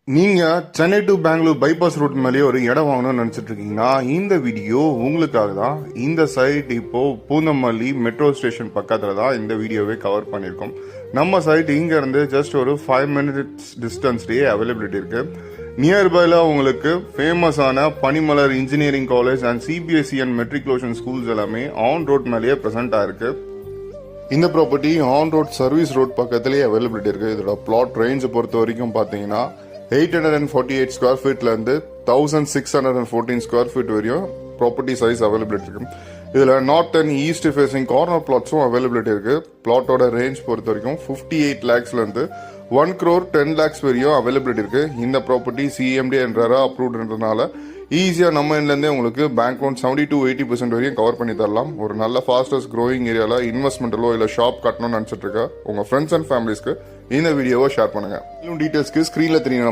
நீங்க Chennai to Bangalore bypass route மேலேயே ஒரு இடம் வாங்கணும்னு நினைச்சிட்டு இருக்கீங்கன்னா இந்த வீடியோ உங்களுக்காக தான். இந்த சைட் இப்போ பூந்தமல்லி மெட்ரோ ஸ்டேஷன் பக்கத்துல தான் இந்த வீடியோவே கவர் பண்ணியிருக்கோம். நம்ம சைட் இங்க இருந்து ஜஸ்ட் ஒரு 5 minutes டிஸ்டன்ஸ்லயே அவைலபிலிட்டி இருக்கு. நியர்பைல உங்களுக்கு ஃபேமஸான Panimalar engineering college and CBSE and matriculation schools எல்லாமே ஆன் ரோட் மேலேயே பிரசன்ட் ஆயிருக்கு. இந்த property on road service road பக்கத்திலேயே அவைலபிலிட்டி இருக்கு. இதோட பிளாட் ரேஞ்ச் பொறுத்த வரைக்கும் பாத்தீங்கன்னா 848 ஸ்கொயர் ஃபீட்ல இருந்து 1614 ஸ்கொயர் ஃபீட் வரையும் ப்ராப்பர்ட்டி சைஸ் அவைலபிலிட்டி இருக்கு. இதுல north and east facing corner பிளாட்ஸும் அவைலபிலிட்டி இருக்கு. பிளாட்டோட ரேஞ்ச் பொறுத்த வரைக்கும் 58 lakhsல இருந்து 1 crore 10 lakhs வரையும் அவைலபிலிட்டி இருக்கு. இந்த ப்ராப்பர்ட்டி சிஎம்டி அண்ட் ரெரா அப்ரூவ்ட்ன்றதுனால ஈஸியா நம்ம எண்ட்ல இருந்தே உங்களுக்கு பேங்க் லோன் 70 to 80% வரையும் கவர் பண்ணி தரலாம். ஒரு நல்ல ஃபாஸ்டஸ்ட் க்ரோயிங் ஏரியால இன்வெஸ்ட்மெண்ட்டோ இல்ல ஷாப் கட்டணும்னு நினைச்சிட்டு இருக்க உங்க ஃப்ரெண்ட்ஸ் அண்ட் ஃபேமிலிஸ்க்கு இந்த வீடியோவை ஷேர் பண்ணுங்க. இன்னும் டீடைல்ஸ்க்கு ஸ்கிரீன்ல தெரியும்